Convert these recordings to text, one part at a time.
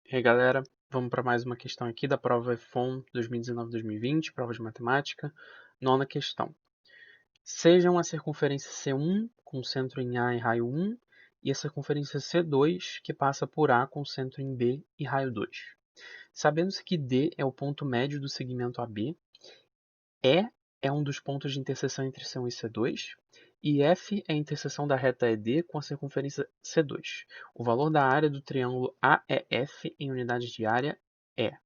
E aí, galera, vamos para mais uma questão aqui da prova EFON 2019-2020, prova de matemática. Nona questão. Seja uma circunferência C1 com centro em A e raio 1 e a circunferência C2 que passa por A com centro em B e raio 2. Sabendo-se que D é o ponto médio do segmento AB, E é um dos pontos de interseção entre C1 e C2, e F é a interseção da reta ED com a circunferência C2. O valor da área do triângulo AEF em unidades de área é.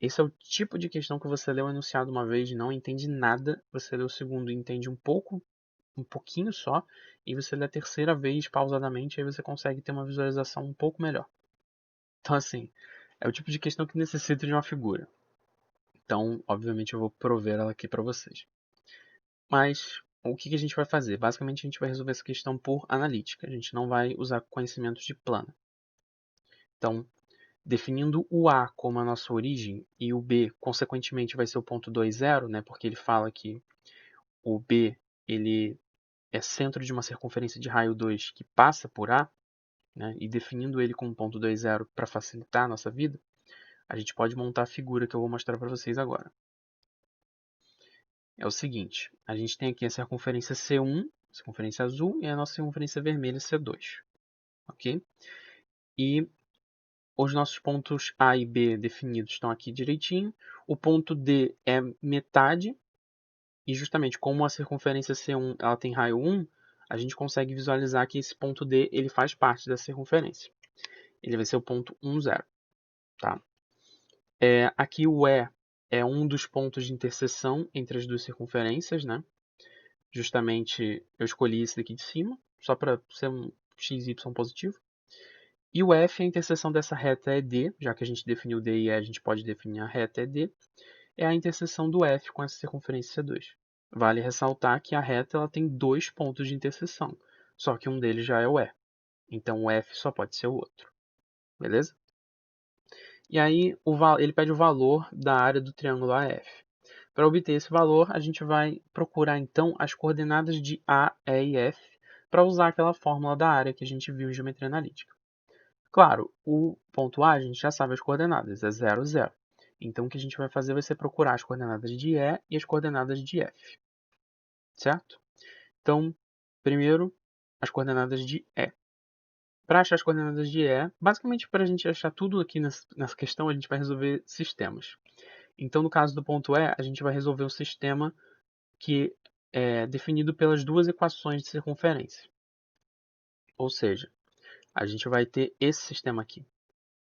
Esse é o tipo de questão que você lê o enunciado uma vez e não entende nada, você lê o segundo e entende um pouquinho só, e você lê a terceira vez pausadamente, aí você consegue ter uma visualização um pouco melhor. Então, assim, é o tipo de questão que necessita de uma figura. Então, obviamente, eu vou prover ela aqui para vocês. Mas o que a gente vai fazer? Basicamente, a gente vai resolver essa questão por analítica. A gente não vai usar conhecimentos de plano. Então, definindo o A como a nossa origem e o B, consequentemente, vai ser o ponto 2, 0, né? Porque ele fala que o B ele é centro de uma circunferência de raio 2 que passa por A, né? E definindo ele como ponto 2, 0 para facilitar a nossa vida, a gente pode montar a figura que eu vou mostrar para vocês agora. É o seguinte, a gente tem aqui a circunferência C1, circunferência azul, e a nossa circunferência vermelha C2, ok? E os nossos pontos A e B definidos estão aqui direitinho. O ponto D é metade, e justamente como a circunferência C1 ela tem raio 1, a gente consegue visualizar que esse ponto D ele faz parte da circunferência. Ele vai ser o ponto 1, 0. Tá? Aqui o E é um dos pontos de interseção entre as duas circunferências, né? Justamente eu escolhi esse daqui de cima, só para ser um x, y positivo. E o F, a interseção dessa reta é D, já que a gente definiu D e E, a gente pode definir a reta é D, é a interseção do F com essa circunferência C2. Vale ressaltar que a reta ela tem dois pontos de interseção, só que um deles já é o E. Então o F só pode ser o outro. Beleza? E aí ele pede o valor da área do triângulo AF. Para obter esse valor, a gente vai procurar então as coordenadas de A, E e F para usar aquela fórmula da área que a gente viu em geometria analítica. Claro, o ponto A a gente já sabe as coordenadas, é 0, 0. Então o que a gente vai fazer vai ser procurar as coordenadas de E e as coordenadas de F, certo? Então, primeiro, as coordenadas de E. Para achar as coordenadas de E, basicamente para a gente achar tudo aqui nessa questão, a gente vai resolver sistemas. Então, no caso do ponto E, a gente vai resolver o sistema que é definido pelas duas equações de circunferência. Ou seja, a gente vai ter esse sistema aqui.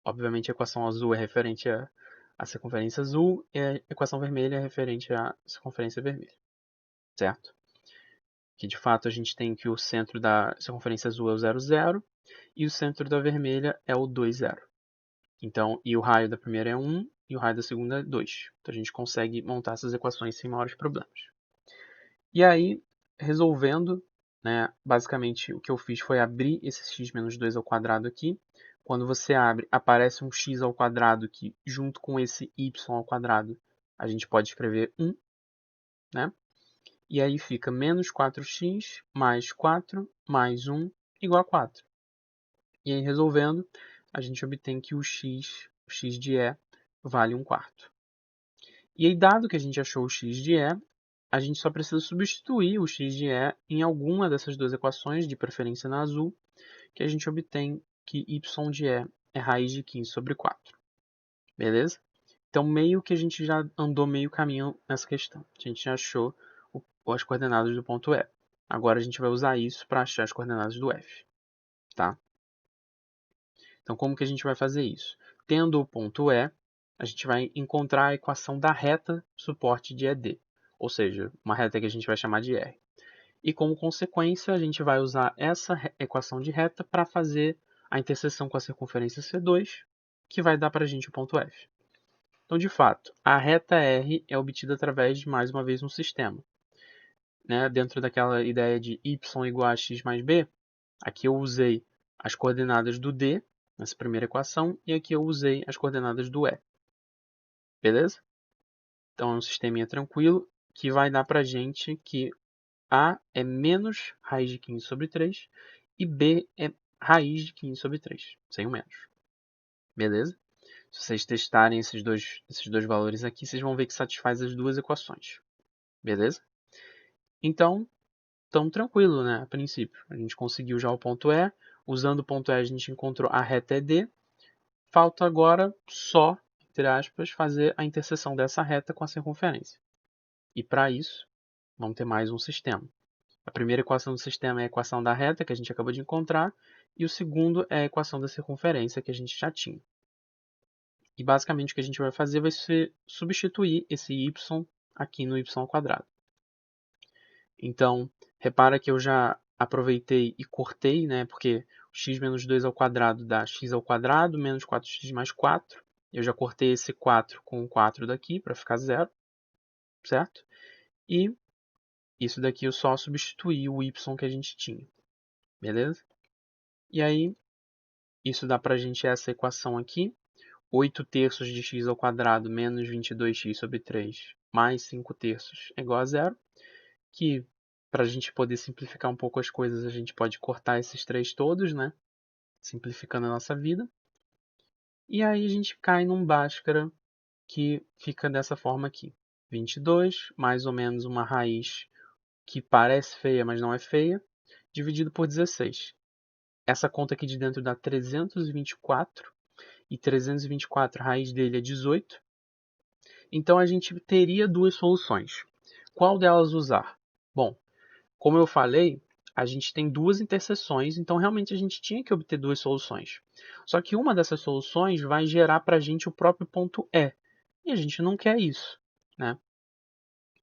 Obviamente, a equação azul é referente à circunferência azul e a equação vermelha é referente à circunferência vermelha, certo? Que de fato a gente tem que o centro da circunferência azul é o 0, 0 e o centro da vermelha é o 2, 0. Então, e o raio da primeira é 1 e o raio da segunda é 2. Então a gente consegue montar essas equações sem maiores problemas. E aí, resolvendo, né, basicamente o que eu fiz foi abrir esse x menos 2 ao quadrado aqui. Quando você abre, aparece um x ao quadrado que, junto com esse y ao quadrado, a gente pode escrever 1, né? E aí fica menos 4x mais 4 mais 1 igual a 4. E aí, resolvendo, a gente obtém que o x de E, vale 1 quarto. E aí, dado que a gente achou o x de E, a gente só precisa substituir o x de E em alguma dessas duas equações, de preferência na azul, que a gente obtém que y de E é raiz de 15 sobre 4. Beleza? Então, meio que a gente já andou meio caminho nessa questão. A gente já achou as coordenadas do ponto E. Agora a gente vai usar isso para achar as coordenadas do F. Tá? Então, como que a gente vai fazer isso? Tendo o ponto E, a gente vai encontrar a equação da reta suporte de ED, ou seja, uma reta que a gente vai chamar de R. E como consequência, a gente vai usar essa equação de reta para fazer a interseção com a circunferência C2, que vai dar para a gente o ponto F. Então, de fato, a reta R é obtida através de, mais uma vez, um sistema. Né? Dentro daquela ideia de y igual a x mais b, aqui eu usei as coordenadas do D, nessa primeira equação, e aqui eu usei as coordenadas do E. Beleza? Então, é um sisteminha tranquilo que vai dar para a gente que A é menos raiz de 15 sobre 3 e B é raiz de 15 sobre 3, sem o menos. Beleza? Se vocês testarem esses dois valores aqui, vocês vão ver que satisfaz as duas equações. Beleza? Então, tão tranquilo, né? A princípio. A gente conseguiu já o ponto E. Usando o ponto E, a gente encontrou a reta ED. Falta agora só, entre aspas, fazer a interseção dessa reta com a circunferência. E para isso, vamos ter mais um sistema. A primeira equação do sistema é a equação da reta, que a gente acabou de encontrar, e o segundo é a equação da circunferência, que a gente já tinha. E basicamente o que a gente vai fazer vai ser substituir esse y aqui no y². Então, repara que eu já aproveitei e cortei, né? Porque x menos 2 ao quadrado dá x ao quadrado menos 4x mais 4. Eu já cortei esse 4 com o 4 daqui para ficar zero, certo? E isso daqui eu só substituí o y que a gente tinha, beleza? E aí, isso dá para a gente essa equação aqui. 8 terços de x ao quadrado menos 22x sobre 3 mais 5 terços é igual a zero. Que, para a gente poder simplificar um pouco as coisas, a gente pode cortar esses 3 todos, né? Simplificando a nossa vida. E aí a gente cai num Bhaskara que fica dessa forma aqui. 22, mais ou menos uma raiz que parece feia, mas não é feia, dividido por 16. Essa conta aqui de dentro dá 324, e 324, a raiz dele é 18. Então a gente teria duas soluções. Qual delas usar? Bom, como eu falei, a gente tem duas interseções, então realmente a gente tinha que obter duas soluções. Só que uma dessas soluções vai gerar para a gente o próprio ponto E, e a gente não quer isso, né?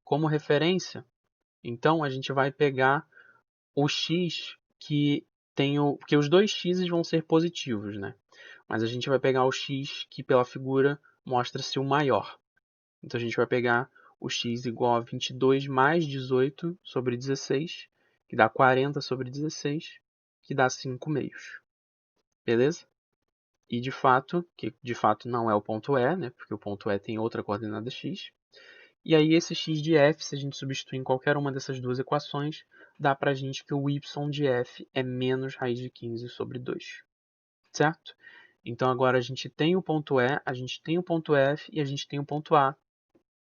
Como referência, então a gente vai pegar o x que tem porque os dois x's vão ser positivos, né? Mas a gente vai pegar o x que pela figura mostra-se o maior. Então a gente vai pegar o x igual a 22 mais 18 sobre 16, que dá 40 sobre 16, que dá 5 meios. Beleza? E de fato, que de fato não é o ponto E, né? Porque o ponto E tem outra coordenada x. E aí esse x de f, se a gente substituir em qualquer uma dessas duas equações, dá pra gente que o y de f é menos raiz de 15 sobre 2. Certo? Então agora a gente tem o ponto E, a gente tem o ponto F e a gente tem o ponto A.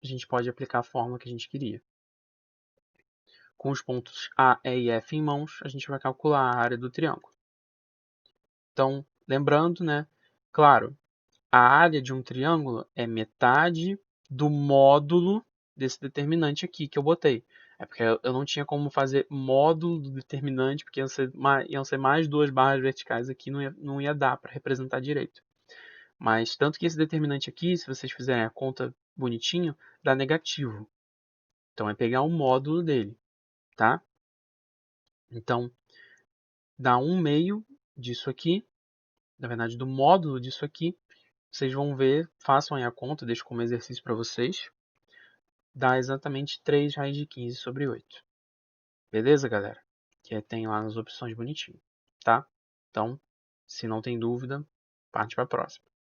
A gente pode aplicar a fórmula que a gente queria. Com os pontos A, E e F em mãos, a gente vai calcular a área do triângulo. Então, lembrando, né? Claro, a área de um triângulo é metade do módulo desse determinante aqui que eu botei. É porque eu não tinha como fazer módulo do determinante, porque iam ser mais duas barras verticais aqui, não ia dar para representar direito. Mas tanto que esse determinante aqui, se vocês fizerem a conta bonitinho, dá negativo. Então é pegar o módulo dele, tá? Então dá 1/2 disso aqui, na verdade do módulo disso aqui. Vocês vão ver, façam aí a conta, deixo como exercício para vocês. Dá exatamente 3 raiz de 15 sobre 8. Beleza, galera? Que tem lá nas opções bonitinho, tá? Então, se não tem dúvida, parte para a próxima.